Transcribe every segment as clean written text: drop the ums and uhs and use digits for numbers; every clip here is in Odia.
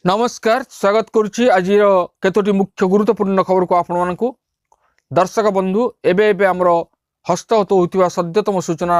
नमस्कार स्वागत करुच्ची आज केतोटी मुख्य गुरुत्वपूर्ण खबर को आपण मानकु दर्शक बंधु एबे एबे हमर हस्तगत होतिबा सद्यतम सूचना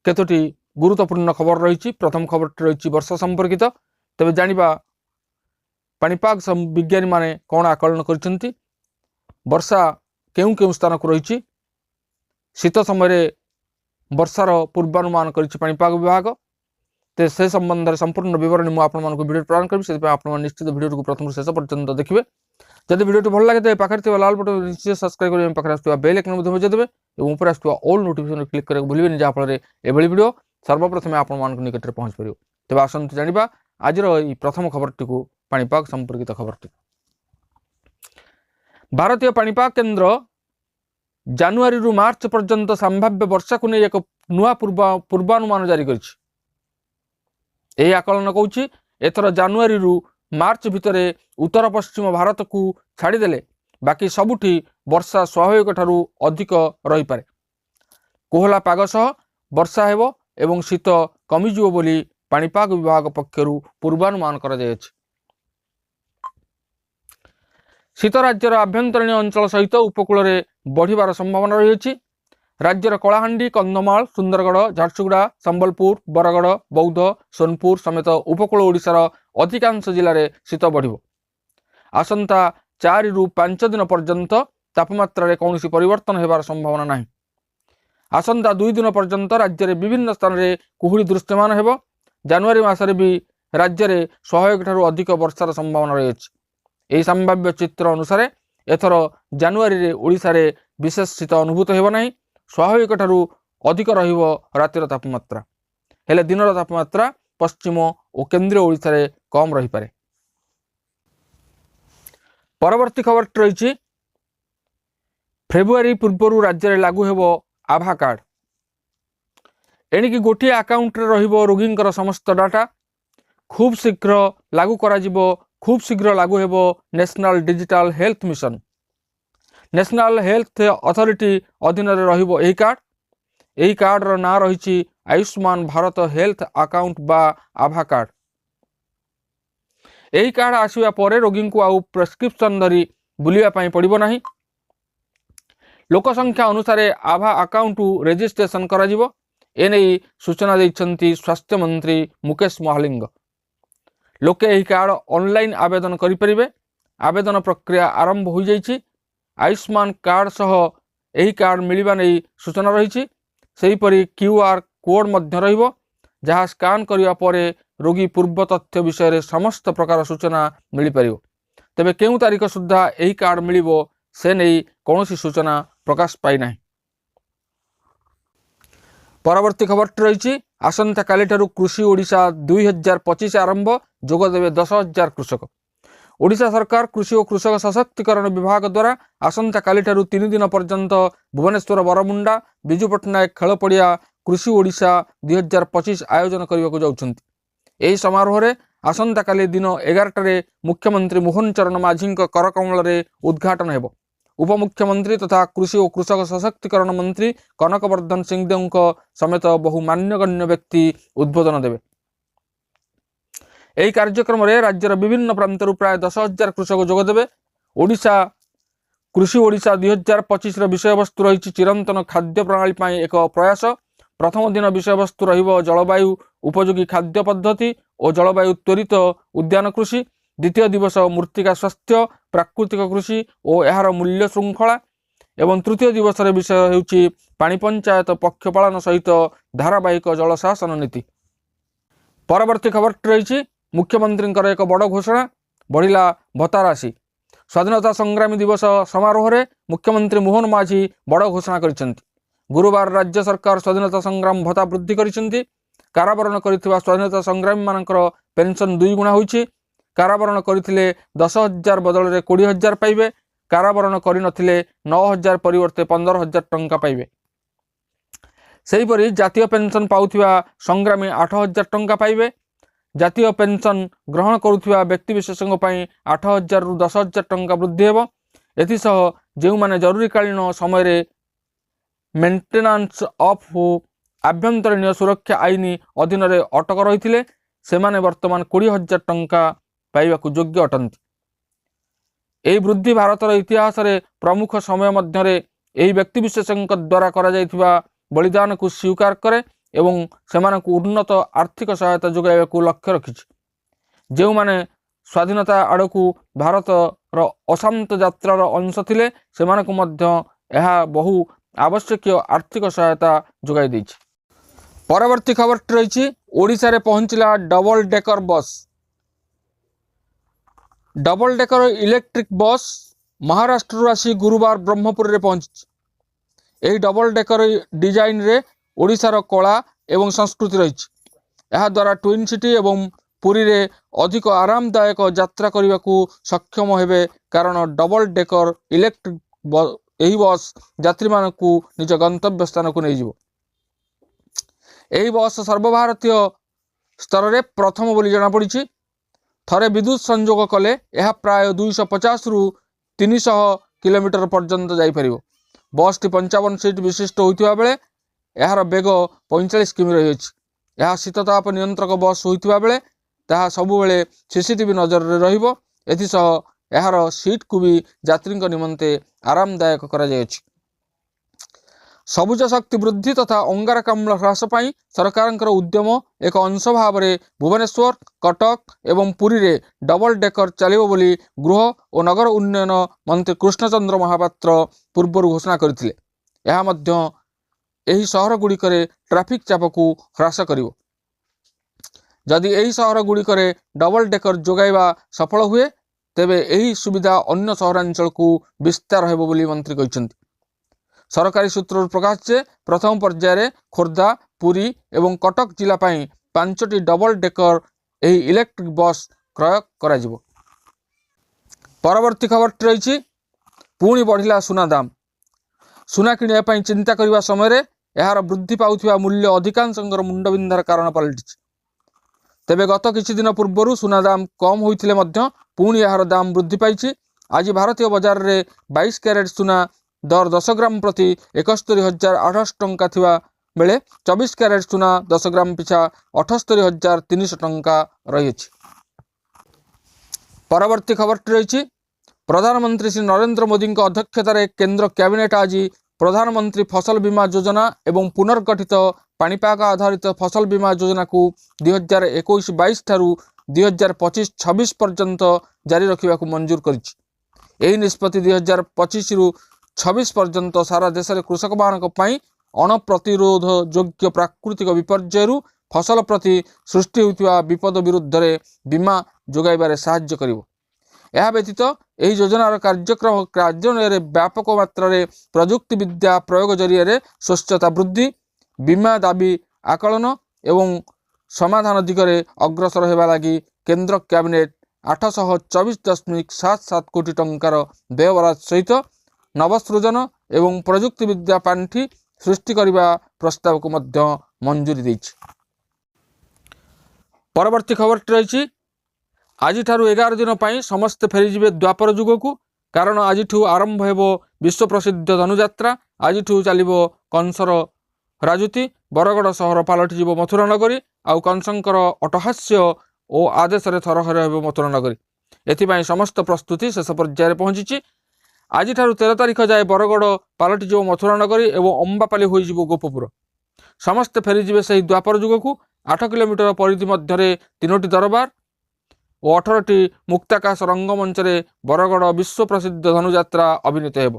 केतोटी गुरुत्वपूर्ण खबर रही। प्रथम खबर रही वर्षा संपर्कित। तबे जानिबा पाणीपाग विज्ञानी माने कौन आकलन करछंती, वर्षा केउ केउ स्थान को रही, शीत समय वर्षार पूर्वानुमान करिछि पाणीपाग विभाग। ते से संबंध में संपूर्ण विवरणी मुझे वीडियो प्रदान करी से निश्चित वीडियो को प्रथम शेष पर्यंत देखिए। जब वीडियो भल लगे तो पाखे लाल बटन निश्चित सब्सक्राइब करेंगे, पाखे आसुवा बेल आइकन बजाइदेवे और ऊपर आसुवा ऑल नोटिफिकेशन क्लिक करने भूलें, जहाँफल एभली वीडियो सर्वप्रथम आपण निकट में पहुँच पार। तेज आसतु जाना आज प्रथम खबरटी को पाणीपाग संपर्कित खबरटी। भारतीय पाणीपाग केन्द्र जानुआरी रु मार्च पर्यंत संभाव्य वर्षा को नहीं एक नुआ पूर्वानुमान जारी करिछि। यही आकलन कौची एथर जानुआरी रु मार्च भितर उत्तर पश्चिम भारत को छाड़देले बाकी सबुठी वर्षा स्वाभाविक ठारू अधिक रही पारे। कोहला पाग सह वर्षा हेबो एवं शीत कमिजिवो बोली पाणीपाग विभाग पक्षरु पूर्वानुमान करा जायछि। शीत राज्यर आभ्यंतरीण अंचल सहित उपकूल रे बढ़िबार संभावना रही। राज्यर कलाहांडी, कंधमाल, सुंदरगढ़, झारसुगुड़ा, संबलपुर, बरगढ़, बौद्ध, सोनपुर समेत उपकूल ओडिशार अधिकांश जिले में शीत बढ़िबो। आसंता 4 रु 5 दिन पर्यंत तापमात्रा रे कौनसी परिवर्तन हेबार संभावना नहीं। आसंता 2 दिन पर्यंत राज्य में विभिन्न स्थान में कुहुड़ी दृश्यमान हेबो। जानुआरी मासरे भी राज्य में स्वाभाविक ठारू अधिक वर्षार संभावना रही। यही संभाव्य चित्र अनुसार एथर जानुआरी रे ओडिशा रे विशेष शीत अनुभूत हेबो नहीं। स्वाभाविक ठारू अधिक रहिबो रातिर तापमात्रा, हेले दिनर तापमात्रा पश्चिम और केंद्रीय ओडिशा रे कम रही पारे। परवर्ती खबर रही फेब्रुआरी पूर्व राज्य में लागू हेबो आभा कार्ड। एणिकी गोटे आकाउंट रे रहिबो रोगींकर समस्त डाटा। खूब शीघ्र लागू करा जिवो, खूब शीघ्र लागू हेबो national digital health mission. National health authority अधीन रहिबो एही कार्ड। एही कार्ड रो ना रही आयुष्मान भारत हेल्थ अकाउंट बा आभा कार्ड। एही कार्ड आसिया परे रोगी को आउ प्रेस्क्रिप्शन धरी बुलिया पई पड़िबो नाही। लोक संख्या अनुसार आभा अकाउंट रेजिस्ट्रेशन करा जिवो। एने सूचना दैछंती स्वास्थ्य मंत्री मुकेश महालिंग। लोके एही कार्ड ऑनलाइन आवेदन करि परिबे। आवेदन प्रक्रिया आरंभ हो जाइछि। आयुष्मान कार्ड सह यही कार्ड मिलवा नहीं सूचना रही। सेहीपरि क्यूआर कोड मध्य रहिबो, जहाँ स्कान करिया परे रोगी पूर्व तथ्य विषय रे समस्त प्रकार सूचना मिल पारिबो। तेबे केउ तारीख सुद्धा यही कार्ड मिलिबो से नहीं कौनसी सूचना प्रकाश पाई नाही। परवर्ती खबर रही आसंता काली ठारू कृषि ओडिशा 2025 आरंभ। जोग देवे 10,000 कृषक। ओडिशा सरकार कृषि और कृषक सशक्तिकरण विभाग द्वारा आसंता काली ठारू 3 दिन पर्यंत भुवनेश्वर बरमुंडा विजु पट्टनायक खेल पड़िया कृषि ओडिशा 2025 आयोजन करने को जाउछंती। एही समारोह रे आसंता काली दिन 11 मुख्यमंत्री मोहन चरण माझी करकमल रे उद्घाटन हेबो। उपमुख्यमंत्री तथा कृषि और कृषक सशक्तिकरण मंत्री कनकवर्धन सिंहदेव समेत बहु मान्यगण्य व्यक्ति उद्बोधन देवे। यही कार्यक्रम रे राज्यर विभिन्न प्रांतर प्राय 10,000 कृषक जोगदेवे। ओडिशा कृषि ओडिशा 2025 विषय वस्तु रही चिरंतन खाद्य प्रणाली पाई एक प्रयास। प्रथम दिन विषय वस्तु रहिबो जलवायु उपयोगी खाद्य पद्धति और जलवायु त्वरित उद्यान कृषि। द्वितीय दिवस मूर्तिका स्वास्थ्य प्राकृतिक कृषि और यार मूल्य श्रृंखला। एवं तृतीय दिवस विषय हेउची पानी पंचायत पक्षपालन सहित धारावाहिक जलशासन नीति। परवर्ती खबर रही मुख्यमंत्री एक बड़ घोषणा, बढ़िला भत्ता राशि। स्वाधीनता संग्रामी दिवस समारोह रे मुख्यमंत्री मोहन माझी बड़ घोषणा करिसेंती। गुरुवार राज्य सरकार स्वाधीनता संग्राम भत्ता वृद्धि करिसेंती। कारावरण करिथिबा स्वाधीनता संग्रामी मानकर पेंशन 2 गुणा होइछि। कारावरण करिथिले 10,000 बदल रे 20,000 पाइबे। कारावरण करि नथिले 9,000 परिवर्ते 15,000 टंका पाइबे। सेहीपरि जातीय पेंशन पाउथिबा संग्रामी 8,000 टंका पाइबे। जातीय पेंशन ग्रहण करुथिबा व्यक्ति विशेषज्ञ पई 8,000 रु 10,000 टंका वृद्धि हेबो। एथिसह जेउ माने जरूरीकालीन समय रे मेंटेनेंस ऑफ आभ्यंतरीण सुरक्षा आईन अधीन रे अटक रहिथिले सेमाने वर्तमान 20,000 टंका ପାଇବାକୁ ଯୋଗ୍ୟ ଅଟନ୍ତି। ଏହି ବୃଦ୍ଧି ଭାରତର ଇତିହାସରେ ପ୍ରମୁଖ ସମୟ ମଧ୍ୟରେ ଏହି ବ୍ୟକ୍ତିବିଶେଷଙ୍କ ଦ୍ୱାରା କରାଯାଇଥିବା ବଳିଦାନକୁ ସ୍ୱୀକାର କରେ ଏବଂ ସେମାନଙ୍କୁ ଉନ୍ନତ ଆର୍ଥିକ ସହାୟତା ଯୋଗାଇବାକୁ ଲକ୍ଷ୍ୟ ରଖିଛି। ଯେଉଁମାନେ ସ୍ୱାଧୀନତା ଆଡ଼କୁ ଭାରତର ଅଶାନ୍ତ ଯାତ୍ରାର ଅଂଶ ଥିଲେ ସେମାନଙ୍କୁ ମଧ୍ୟ ଏହା ବହୁ ଆବଶ୍ୟକୀୟ ଆର୍ଥିକ ସହାୟତା ଯୋଗାଇ ଦେଇଛି। ପରବର୍ତ୍ତୀ ଖବରଟି ରହିଛି ଓଡ଼ିଶାରେ ପହଞ୍ଚିଲା double decker bus. Double decker electric bus ମହାରାଷ୍ଟ୍ରରୁ ଆସି ଗୁରୁବାର ବ୍ରହ୍ମପୁରରେ ପହଞ୍ଚିଛି। ଏହି ଡବଲ ଡେକର ଡିଜାଇନରେ ଓଡ଼ିଶାର କଳା ଏବଂ ସଂସ୍କୃତି ରହିଛି। ଏହାଦ୍ୱାରା ଟ୍ୱିନ୍ ସିଟି ଏବଂ ପୁରୀରେ ଅଧିକ ଆରାମଦାୟକ ଯାତ୍ରା କରିବାକୁ ସକ୍ଷମ ହେବେ, କାରଣ ଡବଲ ଡେକର ଇଲେକ୍ଟ୍ରିକ ଏହି ବସ୍ ଯାତ୍ରୀମାନଙ୍କୁ ନିଜ ଗନ୍ତବ୍ୟ ସ୍ଥାନକୁ ନେଇଯିବ। ଏହି ବସ୍ ସର୍ବଭାରତୀୟ ସ୍ତରରେ ପ୍ରଥମ ବୋଲି ଜଣାପଡ଼ିଛି। ଥରେ ବିଦ୍ୟୁତ୍ ସଂଯୋଗ କଲେ ଏହା ପ୍ରାୟ 250ରୁ 300 କିଲୋମିଟର ପର୍ଯ୍ୟନ୍ତ ଯାଇପାରିବ। ବସ୍ଟି 55 ସିଟ୍ ବିଶିଷ୍ଟ ହୋଇଥିବା ବେଳେ ଏହାର ବେଗ 45 କିମି ରହିଅଛି। ଏହା ଶୀତତାପ ନିୟନ୍ତ୍ରକ ବସ୍ ହୋଇଥିବା ବେଳେ ତାହା ସବୁବେଳେ CCTV ନଜରରେ ରହିବ। ଏଥିସହ ଏହାର ସିଟ୍କୁ ବି ଯାତ୍ରୀଙ୍କ ନିମନ୍ତେ ଆରାମଦାୟକ କରାଯାଇଅଛି। ସବୁଜ ଶକ୍ତି ବୃଦ୍ଧି ତଥା ଅଙ୍ଗାରକାମ୍ଳ ହ୍ରାସ ପାଇଁ ସରକାରଙ୍କର ଉଦ୍ୟମ ଏକ ଅଂଶ ଭାବରେ ଭୁବନେଶ୍ୱର, କଟକ ଏବଂ ପୁରୀରେ ଡବଲ ଡେକର ଚାଲିବ ବୋଲି ଗୃହ ଓ ନଗର ଉନ୍ନୟନ ମନ୍ତ୍ରୀ କୃଷ୍ଣଚନ୍ଦ୍ର ମହାପାତ୍ର ପୂର୍ବରୁ ଘୋଷଣା କରିଥିଲେ। ଏହା ମଧ୍ୟ ଏହି ସହରଗୁଡ଼ିକରେ ଟ୍ରାଫିକ୍ ଚାପକୁ ହ୍ରାସ କରିବ। ଯଦି ଏହି ସହରଗୁଡ଼ିକରେ ଡବଲ ଡେକର ଯୋଗାଇବା ସଫଳ ହୁଏ ତେବେ ଏହି ସୁବିଧା ଅନ୍ୟ ସହରାଞ୍ଚଳକୁ ବିସ୍ତାର ହେବ ବୋଲି ମନ୍ତ୍ରୀ କହିଛନ୍ତି। ସରକାରୀ ସୂତ୍ରରୁ ପ୍ରକାଶ ଯେ ପ୍ରଥମ ପର୍ଯ୍ୟାୟରେ ଖୋର୍ଦ୍ଧା, ପୁରୀ ଏବଂ କଟକ ଜିଲ୍ଲା ପାଇଁ 5ଟି ଡବଲ ଡେକର ଏହି ଇଲେକ୍ଟ୍ରିକ ବସ୍ କ୍ରୟ କରାଯିବ। ପରବର୍ତ୍ତୀ ଖବରଟି ରହିଛି ପୁଣି ବଢ଼ିଲା ସୁନା ଦାମ। ସୁନା କିଣିବା ପାଇଁ ଚିନ୍ତା କରିବା ସମୟରେ ଏହାର ବୃଦ୍ଧି ପାଉଥିବା ମୂଲ୍ୟ ଅଧିକାଂଶଙ୍କର ମୁଣ୍ଡବିନ୍ଧାର କାରଣ ପାଲଟିଛି। ତେବେ ଗତ କିଛି ଦିନ ପୂର୍ବରୁ ସୁନା ଦାମ କମ୍ ହୋଇଥିଲେ ମଧ୍ୟ ପୁଣି ଏହାର ଦାମ ବୃଦ୍ଧି ପାଇଛି। ଆଜି ଭାରତୀୟ ବଜାରରେ 22 କ୍ୟାରେଟ ସୁନା ଦର 10 ଗ୍ରାମ ପ୍ରତି 71,800 ଟଙ୍କା ଥିବା ବେଳେ 24 କ୍ୟାରେଟ ସୁନା 10 ଗ୍ରାମ ପିଛା 78,300 ଟଙ୍କା ରହିଅଛି। ପରବର୍ତ୍ତୀ ଖବରଟି ରହିଛି ପ୍ରଧାନମନ୍ତ୍ରୀ ଶ୍ରୀ ନରେନ୍ଦ୍ର ମୋଦିଙ୍କ ଅଧ୍ୟକ୍ଷତାରେ କେନ୍ଦ୍ର କ୍ୟାବିନେଟ୍ ଆଜି ପ୍ରଧାନମନ୍ତ୍ରୀ ଫସଲ ବୀମା ଯୋଜନା ଏବଂ ପୁନର୍ଗଠିତ ପାଣିପାଗ ଆଧାରିତ ଫସଲ ବୀମା ଯୋଜନାକୁ 2021-22 ଠାରୁ 2025-26 ପର୍ଯ୍ୟନ୍ତ ଜାରି ରଖିବାକୁ ମଞ୍ଜୁର କରିଛି। ଏହି ନିଷ୍ପତ୍ତି 2025ରୁ 26 ପର୍ଯ୍ୟନ୍ତ ସାରା ଦେଶରେ କୃଷକମାନଙ୍କ ପାଇଁ ଅଣପ୍ରତିରୋଧ ଯୋଗ୍ୟ ପ୍ରାକୃତିକ ବିପର୍ଯ୍ୟୟରୁ ଫସଲ ପ୍ରତି ସୃଷ୍ଟି ହେଉଥିବା ବିପଦ ବିରୁଦ୍ଧରେ ବୀମା ଯୋଗାଇବାରେ ସାହାଯ୍ୟ କରିବ। ଏହା ବ୍ୟତୀତ ଏହି ଯୋଜନାର କାର୍ଯ୍ୟାନ୍ୱୟନରେ ବ୍ୟାପକ ମାତ୍ରାରେ ପ୍ରଯୁକ୍ତି ବିଦ୍ୟା ପ୍ରୟୋଗ ଜରିଆରେ ସ୍ୱଚ୍ଛତା ବୃଦ୍ଧି, ବୀମା ଦାବି ଆକଳନ ଏବଂ ସମାଧାନ ଦିଗରେ ଅଗ୍ରସର ହେବା ଲାଗି କେନ୍ଦ୍ର କ୍ୟାବିନେଟ୍ 824.77 କୋଟି ଟଙ୍କାର ବ୍ୟୟବରାଦ ସହିତ ନବସୃଜନ ଏବଂ ପ୍ରଯୁକ୍ତି ବିଦ୍ୟା ପାଣ୍ଠି ସୃଷ୍ଟି କରିବା ପ୍ରସ୍ତାବକୁ ମଧ୍ୟ ମଞ୍ଜୁରୀ ଦେଇଛି। ପରବର୍ତ୍ତୀ ଖବରଟି ରହିଛି ଆଜିଠାରୁ 11 ଦିନ ପାଇଁ ସମସ୍ତେ ଫେରିଯିବେ ଦ୍ୱାପର ଯୁଗକୁ, କାରଣ ଆଜିଠୁ ଆରମ୍ଭ ହେବ ବିଶ୍ୱ ପ୍ରସିଦ୍ଧ ଧନୁଯାତ୍ରା। ଆଜିଠୁ ଚାଲିବ କଂସର ରାଜୁତି। ବରଗଡ଼ ସହର ପାଲଟିଯିବ ମଥୁରା ନଗରୀ। ଆଉ କଂସଙ୍କର ଅଟହାସ୍ୟ ଓ ଆଦେଶରେ ଥରହର ହେବ ମଥୁରା ନଗରୀ। ଏଥିପାଇଁ ସମସ୍ତ ପ୍ରସ୍ତୁତି ଶେଷ ପର୍ଯ୍ୟାୟରେ ପହଞ୍ଚିଛି। ଆଜିଠାରୁ 13 ତାରିଖ ଯାଏ ବରଗଡ଼ ପାଲଟିଯିବ ମଥୁରା ନଗରୀ ଏବଂ ଅମ୍ବାପାଲି ହୋଇଯିବ ଗୋପପୁର। ସମସ୍ତେ ଫେରିଯିବେ ସେହି ଦ୍ୱାପର ଯୁଗକୁ। 8 କିଲୋମିଟର ପରିଧି ମଧ୍ୟରେ 3ଟି ଦରବାର ଓ 18ଟି ମୁକ୍ତାକାଶ ରଙ୍ଗମଞ୍ଚରେ ବରଗଡ଼ ବିଶ୍ୱ ପ୍ରସିଦ୍ଧ ଧନୁଯାତ୍ରା ଅଭିନୀତ ହେବ।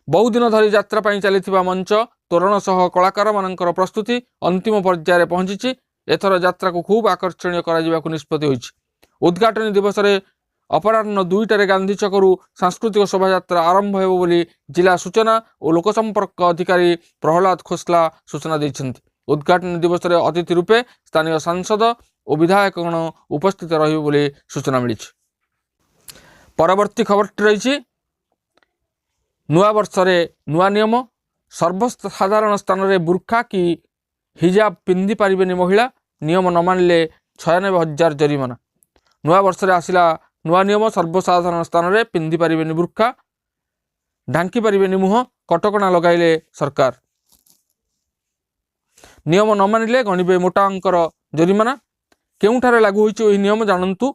ବହୁଦିନ ଧରି ଯାତ୍ରା ପାଇଁ ଚାଲିଥିବା ମଞ୍ଚ ତୋରଣ ସହ କଳାକାରମାନଙ୍କର ପ୍ରସ୍ତୁତି ଅନ୍ତିମ ପର୍ଯ୍ୟାୟରେ ପହଞ୍ଚିଛି। ଏଥର ଯାତ୍ରାକୁ ଖୁବ୍ ଆକର୍ଷଣୀୟ କରାଯିବାକୁ ନିଷ୍ପତ୍ତି ହୋଇଛି। ଉଦ୍ଘାଟନୀ ଦିବସରେ ଅପରାହ୍ନ 2ଟାରେ ଗାନ୍ଧୀ ଛକରୁ ସାଂସ୍କୃତିକ ଶୋଭାଯାତ୍ରା ଆରମ୍ଭ ହେବ ବୋଲି ଜିଲ୍ଲା ସୂଚନା ଓ ଲୋକସମ୍ପର୍କ ଅଧିକାରୀ ପ୍ରହ୍ଲାଦ ଖୋସଲା ସୂଚନା ଦେଇଛନ୍ତି। ଉଦ୍ଘାଟନୀ ଦିବସରେ ଅତିଥି ରୂପେ ସ୍ଥାନୀୟ ସାଂସଦ ଓ ବିଧାୟକଗଣ ଉପସ୍ଥିତ ରହିବେ ବୋଲି ସୂଚନା ମିଳିଛି। ପରବର୍ତ୍ତୀ ଖବରଟି ରହିଛି ନୂଆ ବର୍ଷରେ ନୂଆ ନିୟମ। ସର୍ବସାଧାରଣ ସ୍ଥାନରେ ବୁର୍ଖା କି ହିଜାବ ପିନ୍ଧି ପାରିବେନି ମହିଳା। ନିୟମ ନ ମାନିଲେ 96,000 ଜରିମାନା। ନୂଆ ବର୍ଷରେ ଆସିଲା ନୂଆ ନିୟମ। ସର୍ବସାଧାରଣ ସ୍ଥାନରେ ପିନ୍ଧି ପାରିବେନି ବୁର୍ଖା, ଢାଙ୍କି ପାରିବେନି ମୁହଁ, କଟକଣା ଲଗାଇଲେ ସରକାର। ନିୟମ ନ ମାନିଲେ ଗଣିବେ ମୋଟା ଅଙ୍କର ଜରିମାନା। କେଉଁଠାରେ ଲାଗୁ ହୋଇଛି ଏହି ନିୟମ ଜାଣନ୍ତୁ।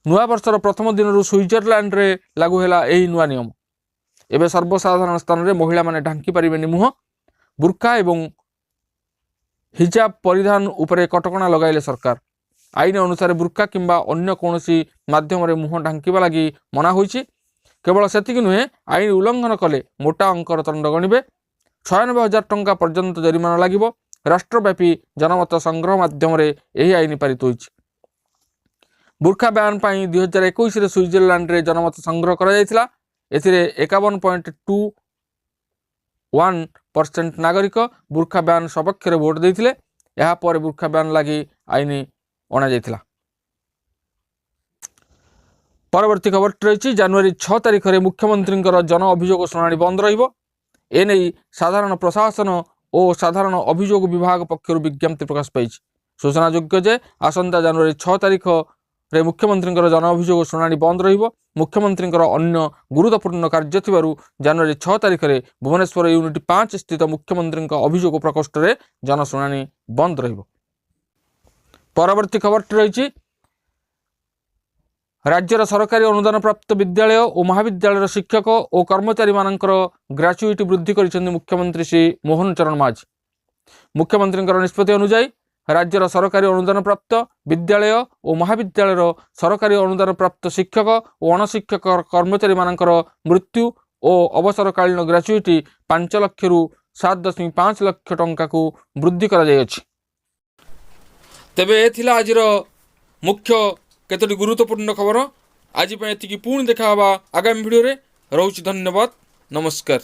ନୂଆବର୍ଷର ପ୍ରଥମ ଦିନରୁ ସୁଇଜରଲ୍ୟାଣ୍ଡରେ ଲାଗୁ ହେଲା ଏହି ନୂଆ ନିୟମ। ଏବେ ସର୍ବସାଧାରଣ ସ୍ଥାନରେ ମହିଳାମାନେ ଢାଙ୍କି ପାରିବେନି ମୁହଁ। ବୁର୍କା ଏବଂ ହିଜାବ ପରିଧାନ ଉପରେ କଟକଣା ଲଗାଇଲେ ସରକାର। ଆଇନ ଅନୁସାରେ ବୁର୍କା କିମ୍ବା ଅନ୍ୟ କୌଣସି ମାଧ୍ୟମରେ ମୁହଁ ଢାଙ୍କିବା ଲାଗି ମନା ହୋଇଛି। କେବଳ ସେତିକି ନୁହେଁ, ଆଇନ ଉଲ୍ଲଂଘନ କଲେ ମୋଟା ଅଙ୍କର ଦଣ୍ଡ ଗଣିବେ। 96,000 ଟଙ୍କା ପର୍ଯ୍ୟନ୍ତ ଜରିମାନା ଲାଗିବ। ରାଷ୍ଟ୍ରବ୍ୟାପୀ ଜନମତ ସଂଗ୍ରହ ମାଧ୍ୟମରେ ଏହି ଆଇନ ପାରିତ ହୋଇଛି। ବୁର୍ଖା ବ୍ୟାନ୍ ପାଇଁ 2021ରେ ସୁଇଜରଲ୍ୟାଣ୍ଡରେ ଜନମତ ସଂଗ୍ରହ କରାଯାଇଥିଲା। ଏଥିରେ 51.21% ନାଗରିକ ବୁର୍ଖା ବ୍ୟାନ୍ ସପକ୍ଷରେ ଭୋଟ ଦେଇଥିଲେ। ଏହାପରେ ବୁର୍ଖା ବ୍ୟାନ୍ ଲାଗି ଆଇନ ଅଣାଯାଇଥିଲା। ପରବର୍ତ୍ତୀ ଖବରଟି ରହିଛି, ଜାନୁଆରୀ 6 ତାରିଖରେ ମୁଖ୍ୟମନ୍ତ୍ରୀଙ୍କର ଜନ ଅଭିଯୋଗ ଶୁଣାଣି ବନ୍ଦ ରହିବ। ଏନେଇ ସାଧାରଣ ପ୍ରଶାସନ ଓ ସାଧାରଣ ଅଭିଯୋଗ ବିଭାଗ ପକ୍ଷରୁ ବିଜ୍ଞପ୍ତି ପ୍ରକାଶ ପାଇଛି। ସୂଚନାଯୋଗ୍ୟ ଯେ ଆସନ୍ତା ଜାନୁଆରୀ 6 ତାରିଖରେ ମୁଖ୍ୟମନ୍ତ୍ରୀଙ୍କର ଜନ ଅଭିଯୋଗ ଶୁଣାଣି ବନ୍ଦ ରହିବ। ମୁଖ୍ୟମନ୍ତ୍ରୀଙ୍କର ଅନ୍ୟ ଗୁରୁତ୍ୱପୂର୍ଣ୍ଣ କାର୍ଯ୍ୟ ଥିବାରୁ ଜାନୁଆରୀ 6 ତାରିଖରେ ଭୁବନେଶ୍ୱର ୟୁନିଟ୍ 5 ସ୍ଥିତ ମୁଖ୍ୟମନ୍ତ୍ରୀଙ୍କ ଅଭିଯୋଗ ପ୍ରକୋଷ୍ଠରେ ଜନଶୁଣାଣି ବନ୍ଦ ରହିବ। ପରବର୍ତ୍ତୀ ଖବରଟି ରହିଛି, ରାଜ୍ୟର ସରକାରୀ ଅନୁଦାନ ପ୍ରାପ୍ତ ବିଦ୍ୟାଳୟ ଓ ମହାବିଦ୍ୟାଳୟର ଶିକ୍ଷକ ଓ କର୍ମଚାରୀମାନଙ୍କର ଗ୍ରାଚ୍ୟୁଇଟି ବୃଦ୍ଧି କରିଛନ୍ତି ମୁଖ୍ୟମନ୍ତ୍ରୀ ଶ୍ରୀ ମୋହନ ଚରଣ ମାଝୀ। ମୁଖ୍ୟମନ୍ତ୍ରୀଙ୍କର ନିଷ୍ପତ୍ତି ଅନୁଯାୟୀ ରାଜ୍ୟର ସରକାରୀ ଅନୁଦାନ ପ୍ରାପ୍ତ ବିଦ୍ୟାଳୟ ଓ ମହାବିଦ୍ୟାଳୟର ସରକାରୀ ଅନୁଦାନ ପ୍ରାପ୍ତ ଶିକ୍ଷକ ଓ ଅଣଶିକ୍ଷକ କର୍ମଚାରୀମାନଙ୍କର ମୃତ୍ୟୁ ଓ ଅବସରକାଳୀନ ଗ୍ରାଚ୍ୟୁଇଟି 5 ଲକ୍ଷରୁ 7.5 ଲକ୍ଷ ଟଙ୍କାକୁ ବୃଦ୍ଧି କରାଯାଇଅଛି। ତେବେ ଏ ଥିଲା ଆଜିର ମୁଖ୍ୟ କେତୋଟି ଗୁରୁତ୍ୱପୂର୍ଣ୍ଣ ଖବର। ଆଜି ପାଇଁ ଏତିକି, ପୁଣି ଦେଖା ହେବା ଆଗାମୀ ଭିଡ଼ିଓରେ। ରହୁଛି, ଧନ୍ୟବାଦ, ନମସ୍କାର।